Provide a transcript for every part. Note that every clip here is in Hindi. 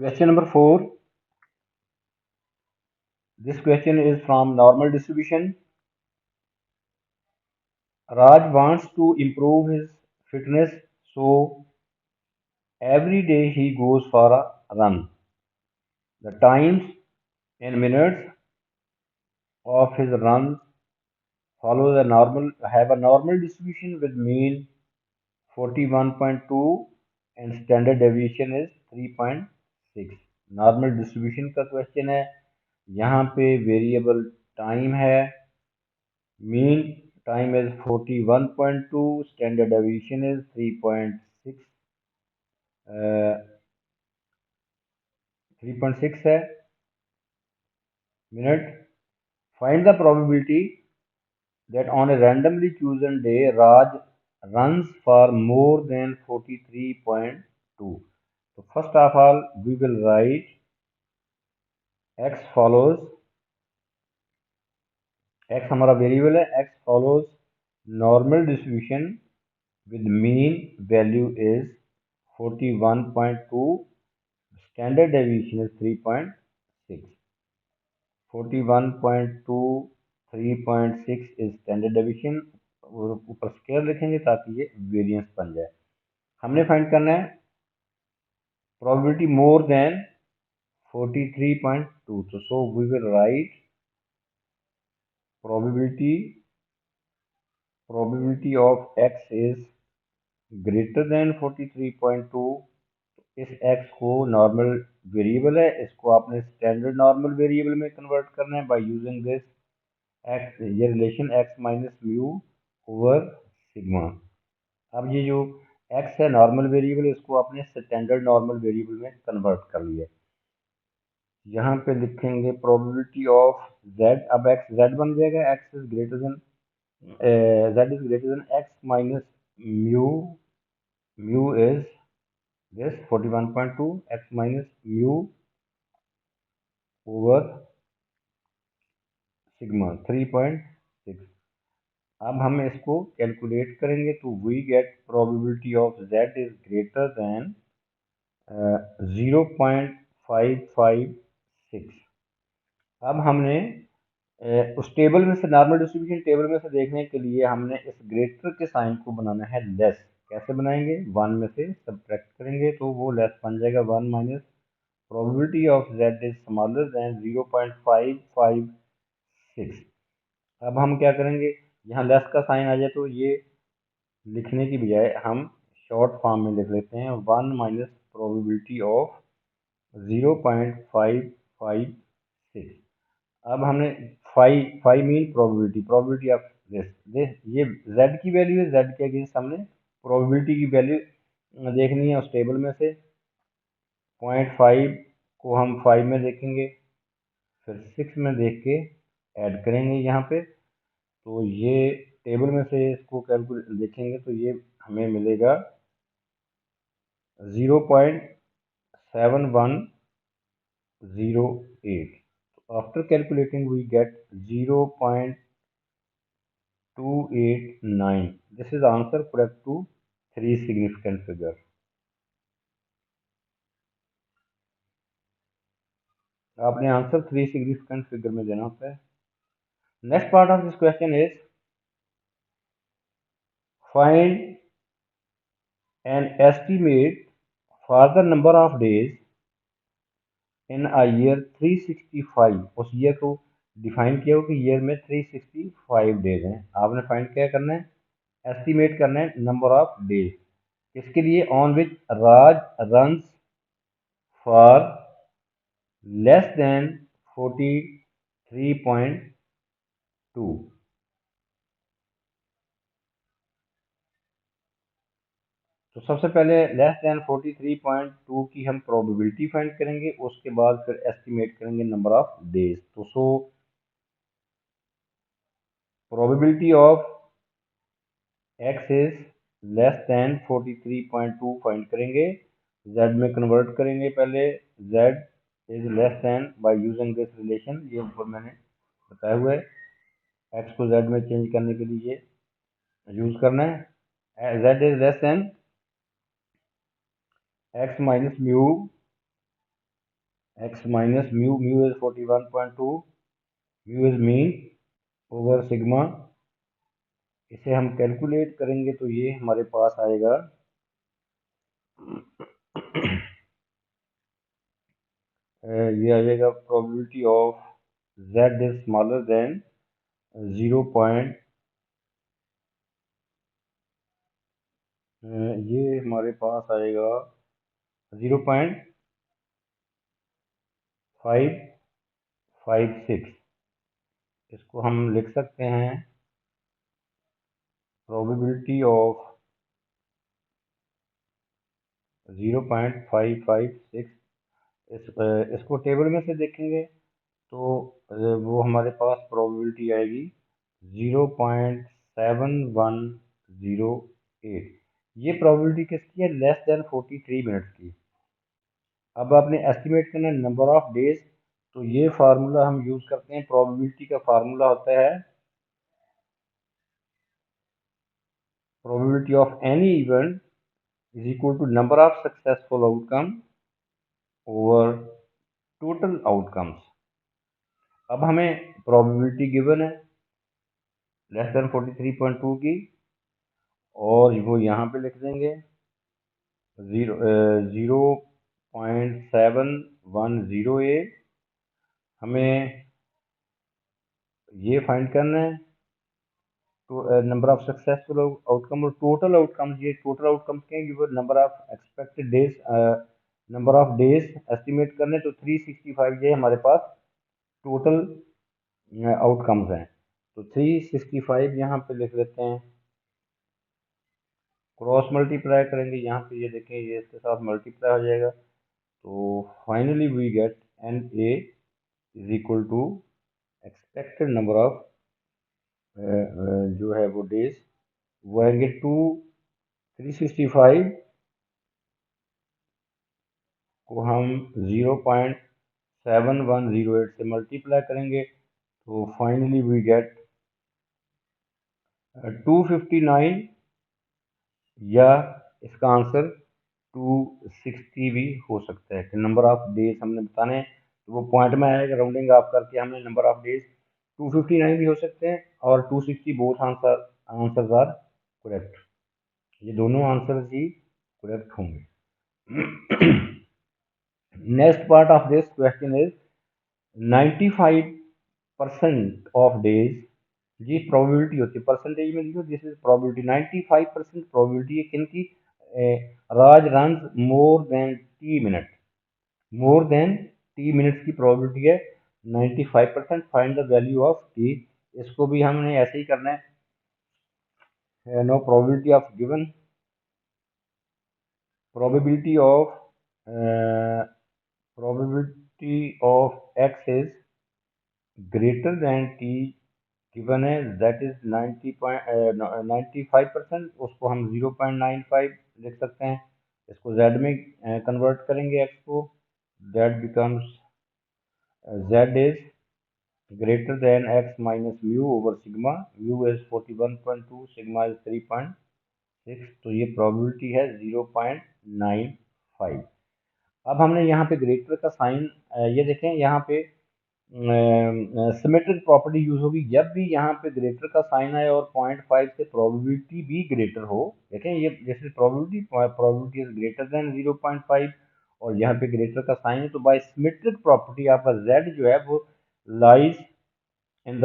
Question number 4. This question is from normal distribution. Raj wants to improve his fitness, so every day he goes for a run. The times in minutes of his runs follow the normal have a normal distribution with mean 41.2 and standard deviation is 3.6. Normal distribution का क्वेश्चन है। यहाँ पे वेरिएबल टाइम है, mean time is 41.2, standard deviation is 3.6 है minute. Find the probability that on a randomly chosen day Raj runs for more than 43.2. So first of all we will write x follows, x हमारा वेरिएबल है, x follows normal distribution with mean value is 41.2, standard deviation is 3.6. 41.2 3.6 is standard deviation, और ऊपर स्केयर लिखेंगे ताकि ये वेरिएंस बन जाए। हमने फाइंड करना है प्रोबेबिलिटी मोर देन 43.2, तो so we will write probability of x is greater than 43.2। इस x को नॉर्मल वेरिएबल है, इसको आपने स्टैंडर्ड नॉर्मल वेरिएबल में कन्वर्ट करना है बाय यूजिंग दिस x, ये relation x minus mu over sigma. अब ये जो x है नॉर्मल वेरिएबल, इसको आपने स्टैंडर्ड नॉर्मल वेरिएबल में कन्वर्ट कर लिया। यहाँ पे लिखेंगे प्रोबेबिलिटी ऑफ z, अब x z बन जाएगा, x is greater than z is greater than x minus mu, mu is this 41.2, x minus mu over sigma 3.6। अब हम इसको कैलकुलेट करेंगे तो we get probability of z is greater than 0.556। अब हमने उस टेबल में से, नॉर्मल डिस्ट्रीब्यूशन टेबल में से देखने के लिए हमने इस ग्रेटर के साइन को बनाना है लेस। कैसे बनाएंगे? 1 में से सब्ट्रैक्ट करेंगे तो वो लेस बन जाएगा, 1 minus probability of z is smaller than 0.556। अब हम क्या करेंगे, यहाँ लेस का साइन आ जाए तो ये लिखने की बजाय हम शॉर्ट फॉर्म में लिख लेते हैं, 1 माइनस प्रोबेबिलिटी ऑफ 0.556। अब हमने five mean probability of this, ये z की वैल्यू है, z के अगेंस्ट हमने प्रोबेबिलिटी की वैल्यू देखनी है उस टेबल में से। 0.5 को हम 5 में देखेंगे, फिर 6 में देख के ऐड करेंगे यहाँ पे, तो ये टेबल में से इसको कैलकुलेट देखेंगे तो ये हमें मिलेगा 0.7108। After calculating we get 0.289. This is answer correct to 3 significant figure. आपने आंसर 3 significant figure में देना होता है। Next part of this question is find an estimate for the number of days in a year 365। उस ईयर को डिफाइन किया हो कि ईयर में 365 डेज हैं। आपने फाइंड क्या करना है, एस्टिमेट करना है नंबर ऑफ डेज। इसके लिए on which Raj runs for less than 43.2। तो सबसे पहले लेस देन 43.2 की हम प्रोबेबिलिटी फाइंड करेंगे, उसके बाद फिर एस्टिमेट करेंगे नंबर ऑफ डेज। तो so probability of x is less than 43.2 find करेंगे, z में कन्वर्ट करेंगे पहले, z is less than by using this relation, ये ऊपर मैंने बताया हुआ है। x को z में चेंज करने के लिए यूज करना है, z is less then x minus mu x minus mu, mu is 41.2, mu is mean over sigma. इसे हम कैलकुलेट करेंगे तो ये हमारे पास आएगा ये आ जाएगा probability of z is smaller than 0 point, ये हमारे पास आएगा 0.556। इसको हम लिख सकते हैं प्रोबेबिलिटी ऑफ 0.556। इसको टेबल में से देखेंगे तो वो हमारे पास प्रोबेबिलिटी आएगी 0.7108। ये प्रोबेबिलिटी किसकी है? लेस देन 43 मिनट्स की। अब आपने एस्टिमेट करना है नंबर ऑफ डेज, तो ये फार्मूला हम यूज करते हैं। प्रोबेबिलिटी का फार्मूला होता है probability of any event is equal to number of successful outcome over total outcomes. अब हमें प्रोबेबिलिटी गिवन है लेस देन 43.2 की, और वो यहाँ पे लिख देंगे 0.7108। हमें ये फाइंड करना है तो नंबर ऑफ सक्सेसफुल आउटकम और टोटल आउटकम्स। ये टोटल आउटकम्स के हैं, number of expected days, number of days estimate करने, तो 365 ये हमारे पास टोटल आउटकम्स हैं। तो 365 यहाँ पे लिख लेते हैं, क्रॉस मल्टीप्लाई करेंगे यहाँ पे, ये देखें ये इसके साथ मल्टीप्लाई हो जाएगा। तो finally we get n a is equal to expected number of जो है वो डेज, वो आएंगे 365 को हम 0.7108 से मल्टीप्लाई करेंगे, तो फाइनली वी गेट 259, या इसका आंसर 260 भी हो सकता है। कि नंबर ऑफ डेज हमने बताने हैं तो वो पॉइंट में आएगा, राउंडिंग ऑफ करके हमें नंबर ऑफ डेज 259 भी हो सकते हैं और 260, बोथ आंसर आर करेक्ट। ये दोनों आंसर ही करेक्ट होंगे। Next part of this question is 95% of days, ये प्रोबेबिलिटी होती है, परसेंटेज में लिखो दिस इज प्रोबेबिलिटी। 95% प्रोबेबिलिटी है किनकी? Raj run more than T minute, more than T minutes की प्रोबेबिलिटी है 95%। Find the value of T. इसको भी हमने ऐसे ही करना है। No probability of given, probability of probability of X is greater than T given है, दैट इज 95%। उसको हम 0.95 लिख सकते हैं। इसको z में कन्वर्ट करेंगे x को, that becomes z is greater than x minus mu over sigma. Mu is 41.2, sigma is 3.6, तो ये प्रोबेबिलिटी है 0.95। अब हमने यहाँ पे ग्रेटर का साइन, ये देखें यहाँ पे सिमेट्रिक प्रॉपर्टी यूज होगी जब भी यहाँ पे ग्रेटर का साइन आए और 0.5 से प्रोबेबिलिटी भी ग्रेटर हो। देखें ये जैसे प्रोबेबिलिटी इज ग्रेटर देन 0.5 और यहाँ पे ग्रेटर का साइन है, तो बाय सिमेट्रिक प्रॉपर्टी आपका z जो है वो lies in the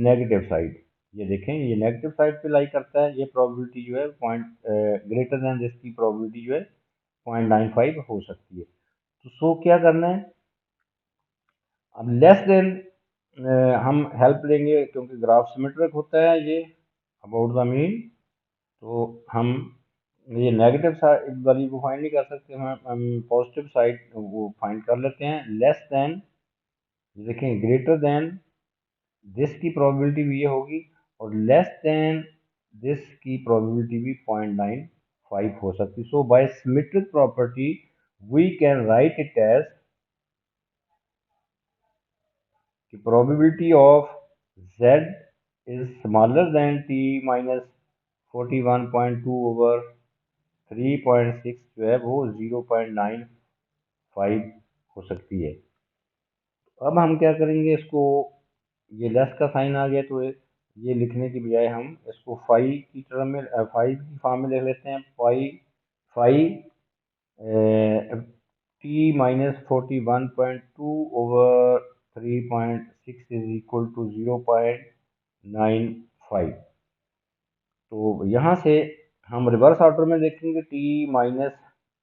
negative side. ये देखें ये नेगेटिव साइड पे लाई करता है, ये प्रोबेबिलिटी जो है पॉइंट ग्रेटर देन जिसकी प्रोबेबिलिटी जो है 0.95 हो सकती है। तो सो क्या करना है, अब लेस देन हम हेल्प लेंगे क्योंकि ग्राफ सिमेट्रिक होता है ये अबाउट द मीन, तो हम ये नेगेटिव साइड वाली को फाइंड नहीं कर सकते, हम पॉजिटिव साइड वो फाइंड कर लेते हैं। लेस देन, देखें ग्रेटर देन दिस की प्रोबेबिलिटी भी ये होगी और लेस देन दिस की प्रोबेबिलिटी भी 0.95 हो सकती। So by symmetric property we can write it as कि probability of z is smaller than t minus 41.2 over 3.6 जो है वो 0.95 हो सकती है। अब हम क्या करेंगे, इसको ये लेस का साइन आ गया तो ये लिखने की बजाय हम इसको फाई की टर्म में, फाई की फॉर्म में लिख लेते हैं। Phi phi t minus 41.2/3.6 is equal to 0.95। तो यहाँ से हम रिवर्स ऑर्डर में देखेंगे, टी माइनस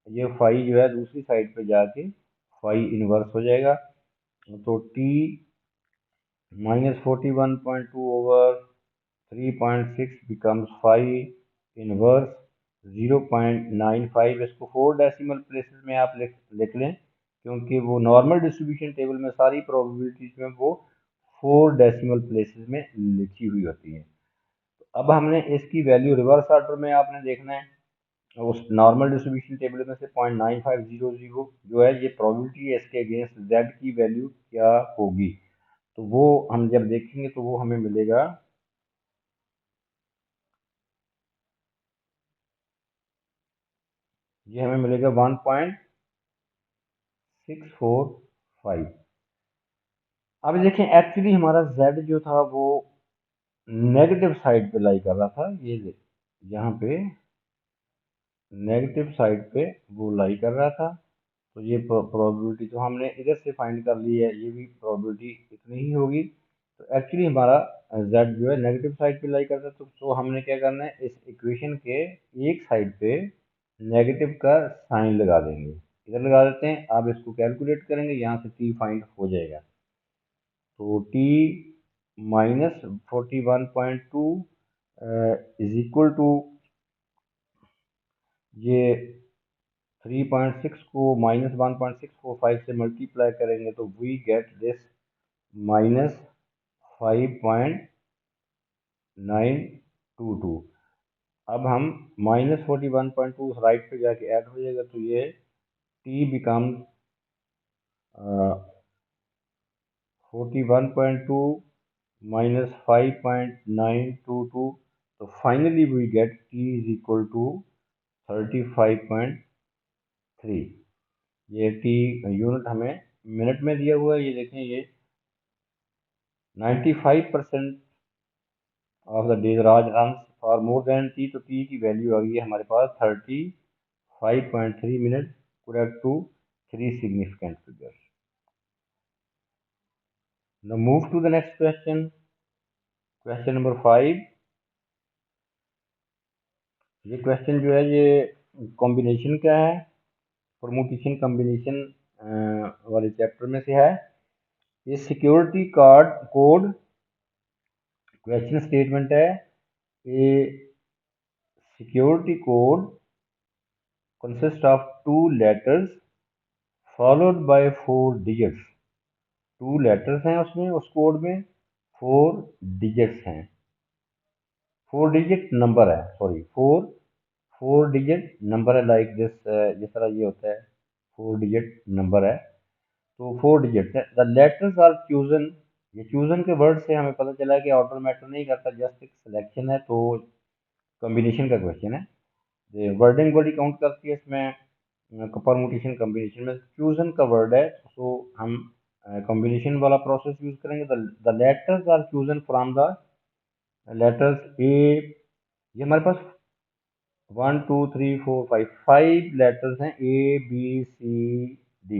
ये फाई जो है दूसरी साइड पे जाके फाई इनवर्स हो जाएगा। तो टी -41.2/3.6 becomes 5 inverse 0.95। इसको 4 डेसिमल प्लेसेस में आप लिख लें, क्योंकि वो नॉर्मल डिस्ट्रीब्यूशन टेबल में सारी प्रोबेबिलिटीज में वो 4 डेसिमल प्लेसेस में लिखी हुई होती है। तो अब हमने इसकी वैल्यू रिवर्स ऑर्डर में आपने देखना है। उस नॉर्मल डिस्ट्रीब्यूशन टेबल में से 0.9500 जो है ये प्रोबेबिलिटी है, इसके अगेंस्ट z की वैल्यू क्या होगी। तो वो हम जब देखेंगे तो वो हमें मिलेगा, ये हमें मिलेगा 1.645। अब देखें, एक्चुअली हमारा z जो था वो नेगेटिव साइड पे लाई कर रहा था, ये यहाँ पे नेगेटिव साइड पे वो लाई कर रहा था। तो ये प्रोबेबिलिटी तो हमने इधर से फाइंड कर ली है, ये भी प्रोबेबिलिटी इतनी ही होगी। तो एक्चुअली हमारा z जो है नेगेटिव साइड पे लाई करता है। तो हमने क्या करना है, इस इक्वेशन के एक साइड पे नेगेटिव का साइन लगा देंगे, इधर लगा देते हैं। आप इसको कैलकुलेट करेंगे, यहाँ से t फाइंड हो जाएगा। तो t -41.2 इज इक्वल टू, ये 3.6 को -1.645 से मल्टीप्लाई करेंगे तो वी गेट दिस -5.922। अब हम -41.2 राइट पे जाके ऐड हो जाएगा, तो ये t बिकम्स 41.2 -5.922। तो finally we get t is equal to 35.3। ये t यूनिट हमें मिनट में दिया हुआ है, ये देखें, ये 95% of the days Raj run for more than t। तो t की वैल्यू आ गई है हमारे पास 35.3 minute, correct to 3 significant figures. Now move to the next question, question number 5। ये क्वेश्चन जो है ये कॉम्बिनेशन का है, परमुटेशन कॉम्बिनेशन वाले चैप्टर में से है। ये security card code question statement है। ये security code consist of 2 letters followed by 4 digits. 2 letters हैं उसमें, उस कोड में 4 डिजिट्स हैं, 4 डिजिट नंबर है, सॉरी 4 डिजिट नंबर है, लाइक दिस, जिस तरह ये होता है 4 डिजिट नंबर है। तो 4 डिजिट है। द लेटर्स आर चूजन, ये चूजन के वर्ड से हमें पता चला है कि ऑर्डर मैटर नहीं करता, जस्ट एक सिलेक्शन है। तो कॉम्बिनेशन का क्वेश्चन है, वर्डिंग बड़ी काउंट करती है इसमें। परमुटेशन कॉम्बिनेशन में चूजन का वर्ड है, तो हम कॉम्बिनेशन वाला प्रोसेस यूज करेंगे। The letters are chosen from the letters A, ये हमारे पास 1 2 3 4 5 लेटर्स हैं, ABCD,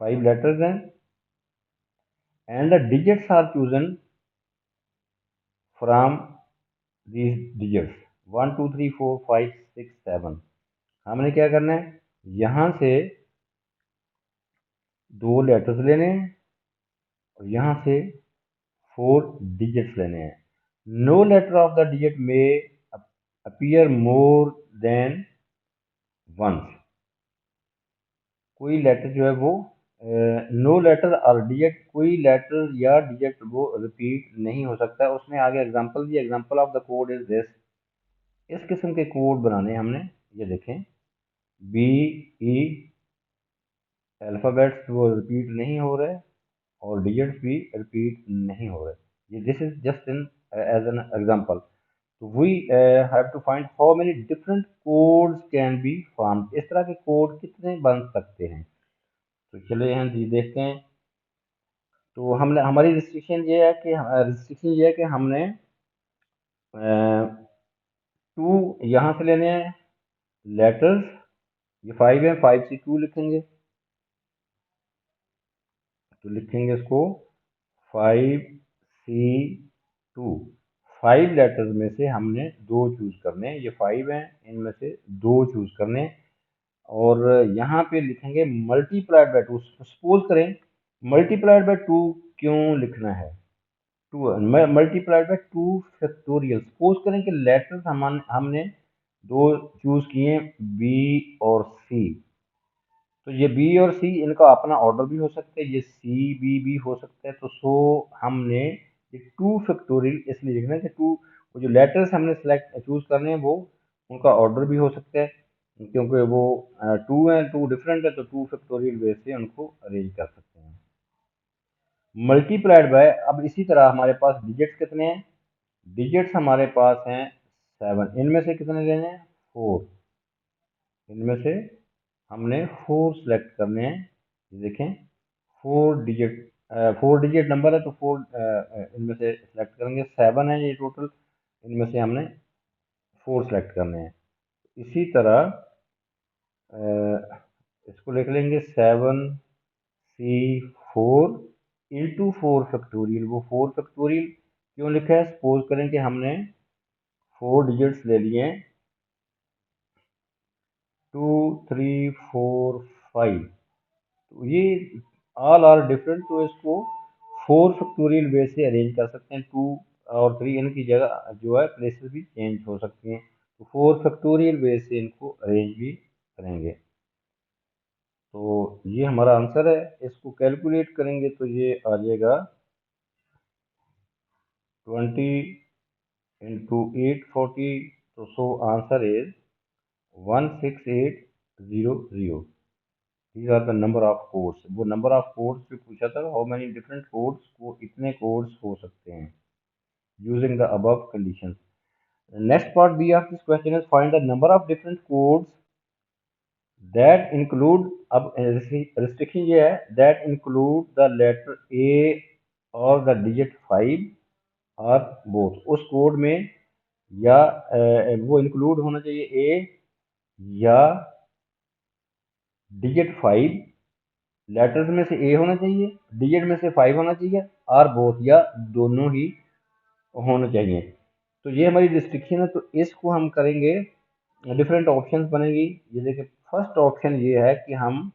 5 लेटर्स हैं। And the digits are chosen from these digits 1 2 3 4 5 6 7। हमने क्या करना है, यहाँ से 2 लेटर्स लेने हैं और यहाँ से 4 डिजिट्स लेने हैं। No letter of the digit में अपीयर मोर देन वंस। कोई लेटर जो है वो नो लेटर और डिजिट, कोई लेटर या डिजिट वो रिपीट नहीं हो सकता। उसने आगे एग्जांपल दिया, example of the code is this. इस किस्म के कोड बनाने हमने, ये देखें, बी ई अल्फ़ाबेट्स वो रिपीट नहीं हो रहे और डिजिट्स भी रिपीट नहीं हो रहे। ये this is just in as an example. तो we have to find how many different codes can be form, इस तरह के कोड कितने बन सकते हैं। तो चलिए हम जी देखते हैं। तो हमने हमारी रिस्ट्रिक्शन ये है कि हमने टू यहाँ से लेने हैं लेटर्स, ये 5 है, 5 से 2 लिखेंगे, तो लिखेंगे इसको 5C2। 5 लेटर्स में से हमने 2 चूज करने हैं, ये 5 हैं, इनमें से 2 चूज करने हैं। और यहाँ पे लिखेंगे मल्टीप्लाइड बाय 2। सपोज करें मल्टीप्लाइड बाय 2 क्यों लिखना है, 2 मल्टीप्लाइड बाय 2 फैक्टोरियल। सपोज करें कि लेटर्स हमने 2 चूज किए, बी और सी। तो ये बी और सी इनका अपना ऑर्डर भी हो सकता है, ये सी बी भी हो सकता है। तो सो हमने ये 2 फैक्टोरियल इसलिए लिखना है कि 2 वो जो लेटर्स हमने सेलेक्ट चूज करने हैं वो उनका ऑर्डर भी हो सकता है, क्योंकि वो 2 हैं, 2 डिफरेंट है, तो 2 फैक्टोरियल वे से उनको अरेंज कर सकते हैं। मल्टीप्लाइड बाय, अब इसी तरह हमारे पास डिजिट्स कितने हैं, डिजिट्स हमारे पास हैं 7, इनमें से कितने लेने हैं 4, इनमें से हमने 4 सेलेक्ट करने हैं। ये देखें 4 डिजिट नंबर है, तो 4 इनमें से सेलेक्ट करेंगे। 7 है ये टोटल, इनमें से हमने 4 सेलेक्ट करने हैं। इसी तरह इसको लिख लेंगे 7C4 इंटू 4 फैक्टोरियल। वो 4 फैक्टोरियल क्यों लिखा है, सपोज करें कि हमने 4 डिजिट्स ले लिए हैं, 2 3 4 5, तो ये ऑल आर डिफरेंट, तो इसको 4 फैक्टोरियल वे से अरेंज कर सकते हैं। 2 और 3 इनकी जगह जो है प्लेसेस भी चेंज हो सकती हैं, तो 4 फैक्टोरियल वे से इनको अरेंज भी करेंगे। तो ये हमारा आंसर है, इसको कैलकुलेट करेंगे तो ये आ जाएगा 20 इंटू 8 40। तो so answer is 16800। These are the number of codes, वो नंबर ऑफ कोड्स जो पूछा था, हाउ मेनी डिफरेंट कोड्स, को इतने कोड्स हो सकते हैं using the above conditions. Next part B of this question is find the number of different codes that include, अब रिस्ट्रिक्शन ये है, that include the letter A और द डिजिट 5 और बोथ। उस कोड में या वो इंक्लूड होना चाहिए ए या डिजिट 5, लेटर्स में से ए होना चाहिए, डिजिट में से 5 होना चाहिए, और बोथ या दोनों ही होना चाहिए। तो ये हमारी रिस्ट्रिक्शन है, तो इसको हम करेंगे, डिफरेंट ऑप्शंस बनेगी। ये देखिए फर्स्ट ऑप्शन ये है कि हम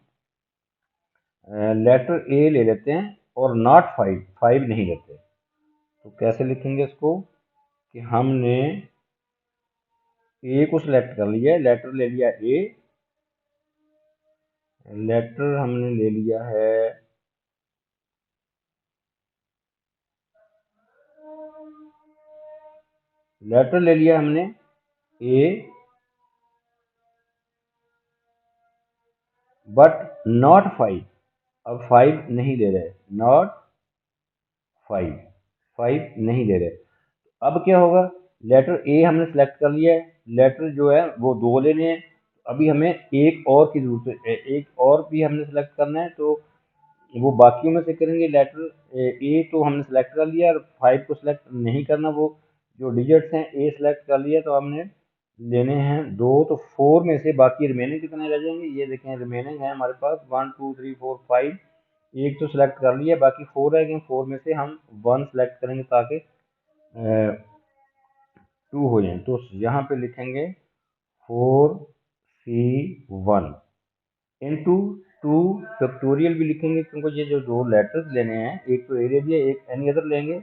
लेटर ए ले लेते हैं और नॉट 5, 5 नहीं लेते। तो कैसे लिखेंगे इसको कि हमने ए को सिलेक्ट कर लिया है, लेटर ले लिया ए, लेटर हमने ले लिया है लेटर ले लिया हमने ए, बट नॉट 5, अब 5 नहीं ले रहे, नॉट 5, 5 नहीं ले रहे। अब क्या होगा, लेटर ए हमने सेलेक्ट कर लिया है, लेटर जो है वो 2 लेने हैं, अभी हमें एक और की जरूरत है, एक और भी हमने सेलेक्ट करना है, तो वो बाकियों में से करेंगे। लेटर ए तो हमने सेलेक्ट कर लिया, और 5 को सिलेक्ट नहीं करना, वो जो डिजिट्स हैं ए सेलेक्ट कर लिया, तो हमने लेने हैं 2, तो 4 में से बाकी रिमेनिंग कितने रह जाएंगे, ये देखें रिमेनिंग है हमारे पास 1 2 3 4 5, एक तो सिलेक्ट कर लिया, बाकी 4 रह गए, 4 में से हम 1 सेलेक्ट करेंगे ताकि 2 हो जाए। तो यहाँ पे लिखेंगे 4C1 इंटू 2 फैक्टोरियल भी लिखेंगे, क्योंकि ये जो 2 लेटर्स लेने हैं, एक तो ए ले दिया, एक एनी अदर लेंगे,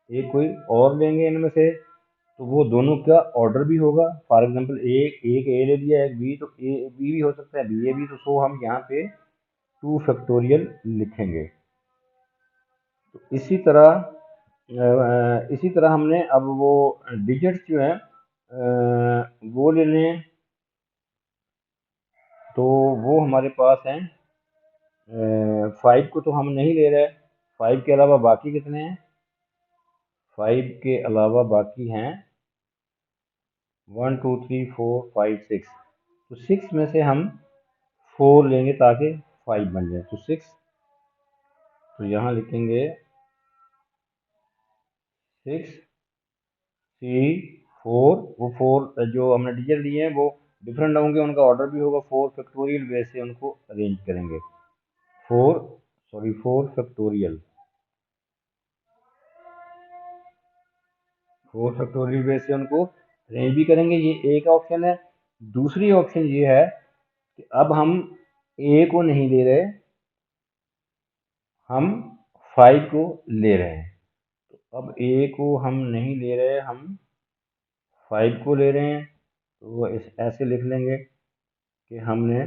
एक कोई और लेंगे इनमें से, तो वो दोनों का ऑर्डर भी होगा। फॉर एग्जांपल एक ए ले दिया, एक बी, तो ए बी भी हो सकता है, बी ए भी, तो सो हम यहाँ पे 2 फैक्टोरियल लिखेंगे। तो इसी तरह हमने अब वो डिजिट्स जो है वो लेने हैं, तो वो हमारे पास हैं 5 को तो हम नहीं ले रहे, 5 के अलावा बाकी कितने हैं, 5 के अलावा बाकी हैं 1 2 3 4 5 6, तो 6 में से हम 4 लेंगे ताकि 5 बन जाए, तो 6, तो यहाँ लिखेंगे 6 3 4, वो 4 जो हमने डिजिट लिए हैं वो डिफरेंट होंगे, उनका ऑर्डर भी होगा 4 फैक्टोरियल, वैसे उनको अरेंज करेंगे। 4 फैक्टोरियल, 4 फैक्टोरियल वैसे उनको अरेंज भी करेंगे। ये एक ऑप्शन है। दूसरी ऑप्शन ये है कि अब हम ए को नहीं ले रहे, हम 5 को ले रहे हैं। तो अब ए को हम नहीं ले रहे, हम 5 को ले रहे हैं, तो वो ऐसे लिख लेंगे कि हमने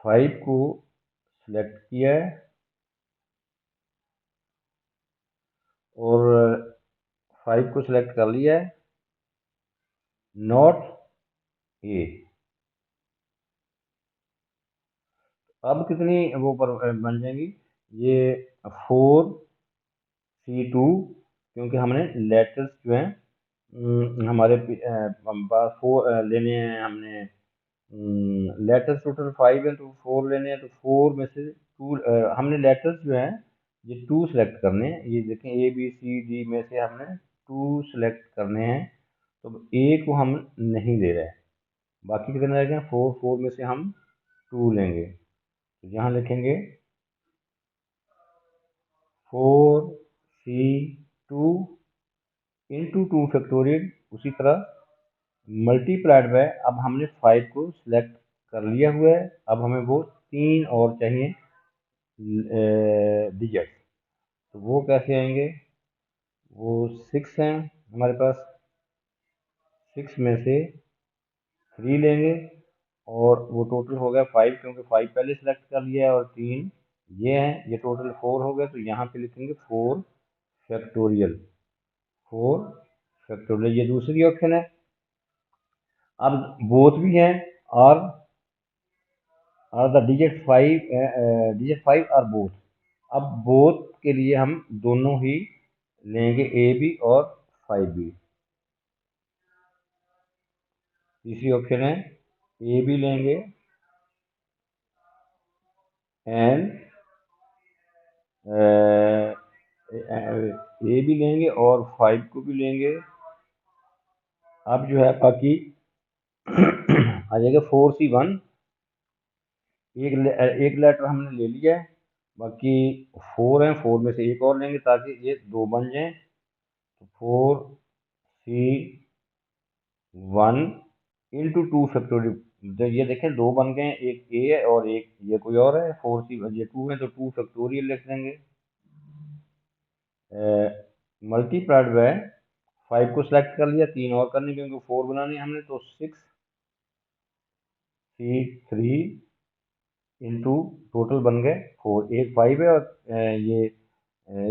5 को सिलेक्ट किया है और 5 को सिलेक्ट कर लिया है, नॉट ए। अब कितनी वो पर बन जाएंगी ये 4C2, क्योंकि हमने लेटर्स जो हैं हमारे पास 4 लेने हैं, हमने लेटर्स टोटल 5 है तो 4 लेने हैं, तो 4 में से 2 हमने लेटर्स जो हैं ये 2 सेलेक्ट करने हैं। ये देखें ABCD में से हमने 2 सेलेक्ट करने हैं, तो ए को हम नहीं ले रहे हैं, बाकी कितने रह गए 4, 4 में से हम 2 लेंगे, तो यहाँ लिखेंगे 4C2 इंटू 2 फैक्टोरियल, उसी तरह मल्टीप्लाइड बाय, अब हमने 5 को सिलेक्ट कर लिया हुआ है, अब हमें वो 3 और चाहिए डिजिट, तो वो कैसे आएंगे, वो 6 हैं हमारे पास, 6 में से 3 लेंगे और वो टोटल हो गया 5, क्योंकि 5 पहले सेलेक्ट कर लिया है और 3 ये हैं, ये टोटल 4 हो गया, तो यहाँ पे लिखेंगे 4 फैक्टोरियल, 4 फैक्टोरियल, ये दूसरी ऑप्शन है। अब बोथ भी हैं, और द डिजिट 5 आर बोथ, अब बोथ के लिए हम दोनों ही लेंगे, ए बी और 5 भी। तीसरी ऑप्शन है ए भी लेंगे एंड ए भी लेंगे और 5 को भी लेंगे। अब जो है बाकी आ जाएगा 4C1, एक लेटर हमने ले लिया है, बाकी 4 हैं, 4 में से एक और लेंगे ताकि ये 2 बन जाएं, तो 4C1 इंटू 2 फैक्टोरियल, ये देखें 2 बन गए हैं, एक ए है और एक ये कोई और है, 4C, ये 2 है तो 2 फैक्टोरियल लिख देंगे, मल्टीप्लाइड बाय 5 को सिलेक्ट कर लिया, 3 और करने क्योंकि 4 बनाने हमने, तो 6C3 इंटू टोटल बन गए 4, एक 5 है और ये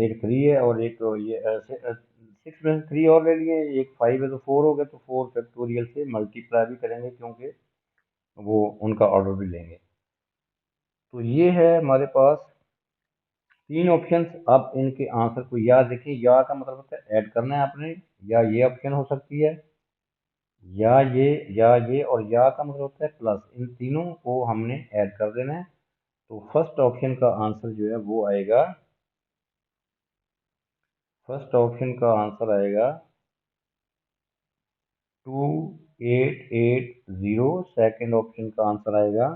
एक 3 है और एक ये 6 में से 3 और ले लिए, एक 5 है तो 4 हो गए, तो 4 फैक्टोरियल से मल्टीप्लाई भी करेंगे क्योंकि वो उनका ऑर्डर भी लेंगे। तो ये है हमारे पास 3 ऑप्शंस। अब इनके आंसर को या देखें, या का मतलब होता है ऐड करना है आपने, या ये ऑप्शन हो सकती है, या ये, या ये, और या का मतलब होता है प्लस, इन तीनों को हमने ऐड कर देना है। तो फर्स्ट ऑप्शन का आंसर जो है वो आएगा, फर्स्ट ऑप्शन का आंसर आएगा 2880, सेकेंड ऑप्शन का आंसर आएगा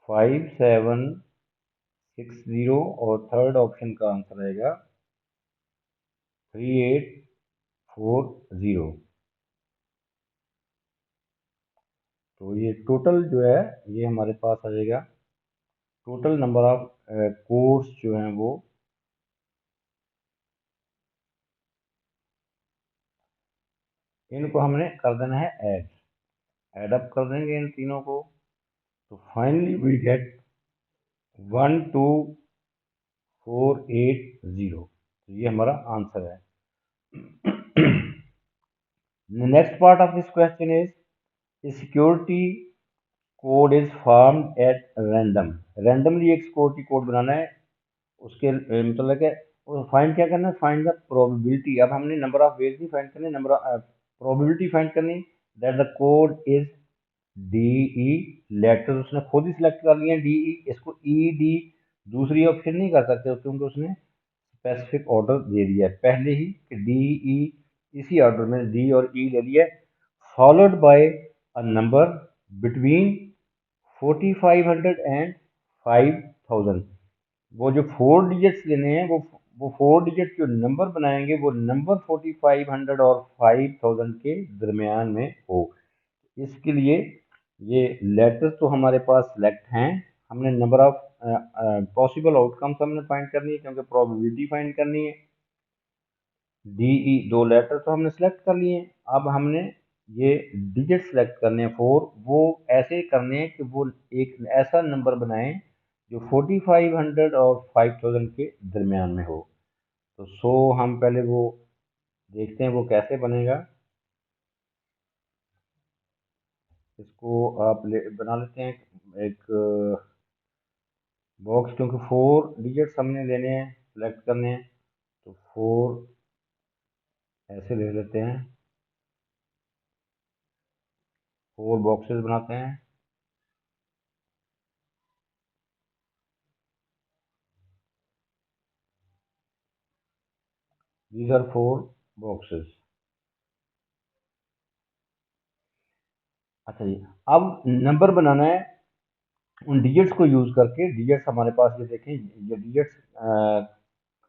5760 और थर्ड ऑप्शन का आंसर आएगा 3840। तो ये टोटल जो है ये हमारे पास आ जाएगा, टोटल नंबर ऑफ कोर्स जो हैं वो, इनको हमने कर देना है ऐड अप कर देंगे इन तीनों को, तो फाइनली वी गेट 12480, तो ये हमारा आंसर है। Next part of this question is security code is formed at random, randomly एक सिक्योरिटी कोड बनाना है, उसके मतलब है और फाइंड क्या करना है, फाइंड द प्रोबेबिलिटी। अब हमने नंबर ऑफ वेज नहीं फाइंड करनी, नंबर ऑफ प्रोबेबिलिटी फाइंड करनी, that the code is D E. Letter उसने खुद ही सिलेक्ट कर लिया डी ई, इसको ई डी दूसरी ऑप्शन नहीं कर सकते क्योंकि उसने स्पेसिफिक ऑर्डर दे दिया है पहले ही कि डी ई, इसी ऑर्डर में डी और ई ले लिया, followed by a number between 4500 and 5000। वो जो 4 डिजिट्स लेने हैं, वो 4 डिजिट जो नंबर बनाएंगे वो नंबर 4500 और 5000 के दरमियान में हो। इसके लिए ये लेटर्स तो हमारे पास सिलेक्ट हैं, हमने नंबर ऑफ पॉसिबल आउटकम्स हमने फाइंड करनी है क्योंकि प्रोबेबिलिटी फाइंड करनी है। डी ई दो लेटर तो हमने सेलेक्ट कर लिए हैं, अब हमने ये डिजिट सेलेक्ट करने हैं 4, वो ऐसे करने हैं कि वो एक ऐसा नंबर बनाएं जो 4500 और 5000 के दरमियान में हो। तो हम पहले वो देखते हैं वो कैसे बनेगा। इसको आप बना लेते हैं एक बॉक्स, क्योंकि 4 डिजिट्स हमने लेने हैं, सेलेक्ट करने हैं, तो 4 ऐसे ले लेते हैं, 4 बॉक्सेस बनाते हैं। These are 4 boxes. अच्छा जी, अब नंबर बनाना है उन डिजिट्स को यूज करके। डिजिट्स हमारे पास ये देखें, ये डिजिट्स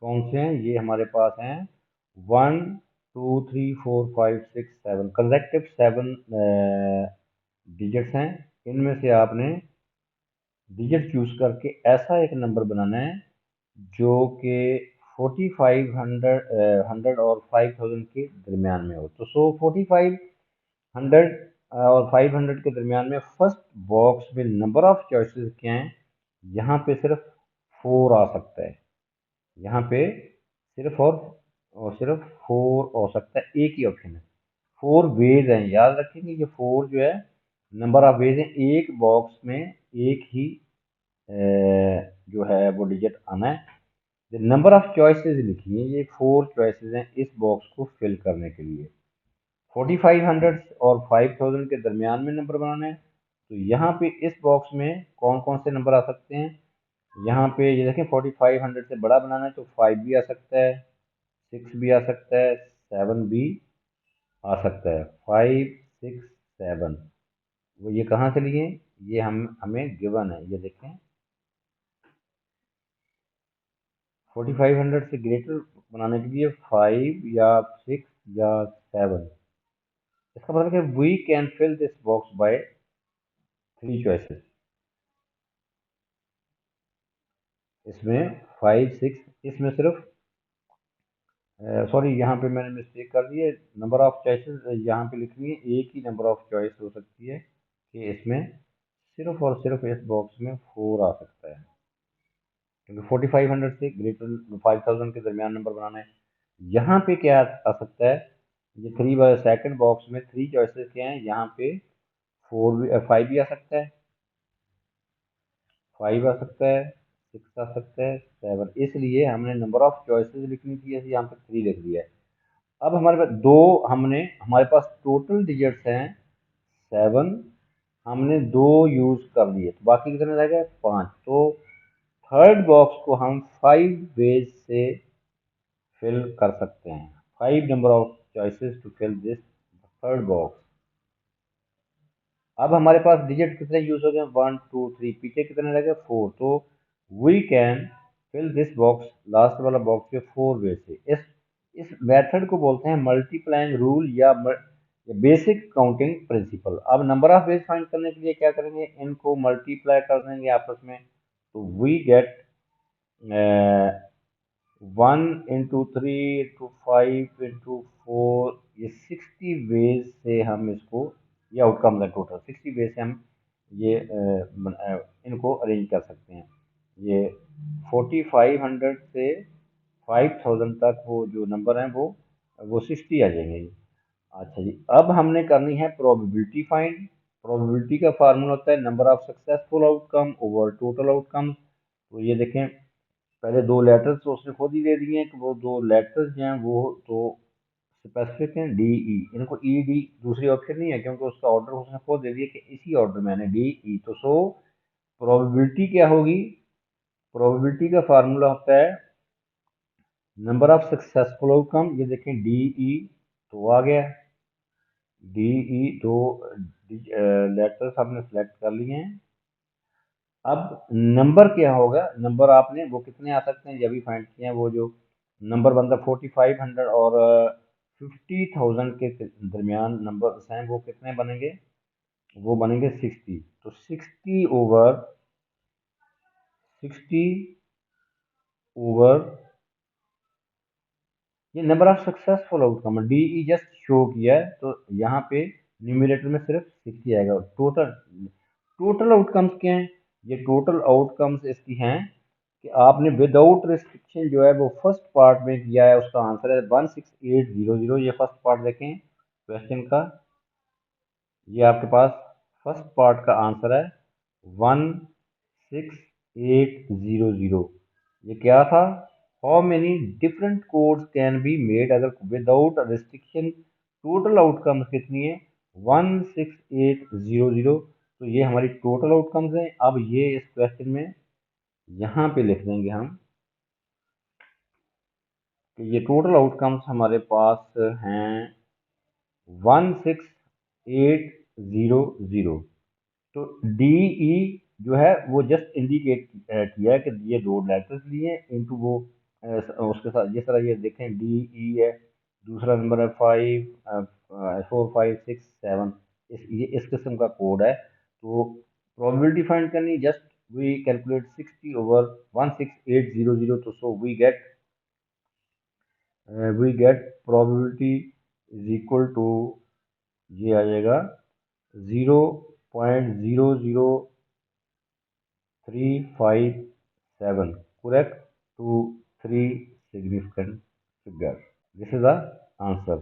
कौन से हैं, ये हमारे पास हैं 1 2 3 4 5 6 7, कंसेक्टिव 7 डिजिट्स हैं। इनमें से आपने डिजिट चूज करके ऐसा एक नंबर बनाना है जो कि 4500 और 5000 के दरमियान में हो। तो 4500 और 500 के दरमियान में फर्स्ट बॉक्स में नंबर ऑफ चॉइसेस क्या हैं, यहाँ पे सिर्फ 4 आ सकता है, यहाँ पे सिर्फ और सिर्फ 4 हो सकता है, एक ही ऑप्शन है। 4 वेज हैं, याद रखेंगे ये 4 जो है नंबर ऑफ वेज हैं, एक बॉक्स में एक ही जो है वो डिजिट आना है। नंबर ऑफ चॉइसेस लिखिए, ये 4 चॉइसेस हैं इस बॉक्स को फिल करने के लिए। 4500 और 5000 के दरमियान में नंबर बनाना है, तो यहाँ पे इस बॉक्स में कौन कौन से नंबर आ सकते हैं, यहाँ पे ये देखें 4500 से बड़ा बनाना है तो 5 भी आ सकता है, 6 भी आ सकता है, 7 भी आ सकता है। 5 6 7 वो ये कहाँ से लिए, ये हमें गिवन है, ये देखें 4500 से ग्रेटर बनाने के लिए 5 या 6 या 7, इसका मतलब है we can fill this box by 3 choices. इसमें 5 6, इसमें सिर्फ सॉरी यहाँ पे मैंने मिस्टेक कर दी है, नंबर ऑफ चॉइसेस यहाँ पे लिखनी है, एक ही नंबर ऑफ चॉइस हो सकती है कि इसमें सिर्फ और सिर्फ इस बॉक्स में 4 आ सकता है, क्योंकि 4500 से ग्रेटर 5000 के दरमियान नंबर बनाना है। यहाँ पे क्या आ सकता है, ये 3 बाय सेकंड बॉक्स में 3 चॉइसेस क्या हैं, यहाँ पे 5 भी आ सकता है, 5 आ सकता है, 6 आ सकता है, 7, इसलिए हमने नंबर ऑफ चॉइसेस लिखनी थी, ऐसे यहाँ पे 3 लिख दिया है। अब हमारे पास हमारे पास टोटल डिजिट्स हैं 7, हमने 2 यूज कर लिए तो बाकी कितने रह गए, 5। तो थर्ड बॉक्स को हम 5 वेज से फिल कर सकते हैं, 5 number of choices to fill this third box. अब हमारे पास डिजिट कितने यूज हो गए, 1 2 3, पीछे कितने रह गए, 4। तो we can fill this box, last वाला बॉक्स जो 4 वे से। इस मेथड को बोलते हैं मल्टीप्लाइंग रूल या बेसिक काउंटिंग प्रिंसिपल। अब नंबर ऑफ वेज फाइंड करने के लिए क्या करेंगे, इनको मल्टीप्लाई कर देंगे आपस में, तो we gate 1 into 3 into 5 into 4, ये 60 वेज से हम इसको, ये आउटकम है टोटल 60 वेज से हम ये इनको अरेंज कर सकते हैं। ये 4500 से 5000 तक वो जो नंबर हैं वो 60 आ जाएंगे। अच्छा जी, अब हमने करनी है प्रोबेबिलिटी फाइंड। प्रोबेबिलिटी का फार्मूला होता है number of successful outcome over total outcome. तो ये देखें पहले दो लेटर्स तो उसने खुद ही दे दिए हैं कि वो दो लेटर्स जो हैं वो तो स्पेसिफिक हैं, डी ई, इनको ई डी दूसरी ऑप्शन नहीं है क्योंकि उसका ऑर्डर उसने खुद दे दिया कि इसी ऑर्डर में है डी ई। तो सो प्रोबेबिलिटी क्या होगी? प्रोबेबिलिटी का फार्मूला होता है नंबर ऑफ सक्सेसफुल आउटकम। ये देखें डी ई तो आ गया, डी ई दो लेटर्स हमने सेलेक्ट कर लिए हैं। अब नंबर क्या होगा? नंबर आपने वो कितने आ सकते हैं ये भी फाइंड किए हैं। वो जो नंबर बनता 4500 और 50,000 के दरमियान नंबर हैं वो कितने बनेंगे? वो बनेंगे 60। तो 60 ओवर ये number of successful outcome D E just show किया है, तो यहाँ पे न्यूमरेटर में सिर्फ 60 आएगा। टोटल टोटल आउटकम्स क्या हैं? ये टोटल आउटकम्स इसकी हैं कि आपने विदाउट रिस्ट्रिक्शन जो है वो फर्स्ट पार्ट में किया है, उसका आंसर है 16800। ये फर्स्ट पार्ट देखें क्वेश्चन का, ये आपके पास फर्स्ट पार्ट का आंसर है 16800। ये क्या था? How many different codes can be made अगर विदाउट रिस्ट्रिक्शन? टोटल आउटकम्स कितनी है? 16800। तो ये हमारी टोटल आउटकम्स हैं। अब ये इस क्वेश्चन में यहाँ पे लिख देंगे हम कि ये टोटल आउटकम्स हमारे पास हैं 16800। तो डी ई जो है वो जस्ट इंडिकेट किया है कि ये दो लेटर्स लिए इनटू वो उसके साथ जिस तरह ये देखें डी ई है, दूसरा नंबर है 5 4 5 6 7। ये इस किस्म का कोड है। तो प्रोबेबिलिटी फाइंड करनी, जस्ट वी कैलकुलेट 60 ओवर 16800। तो so we get probability is equal to, ये आ जाएगा 0.00357 correct to 3 significant figure. This is the answer.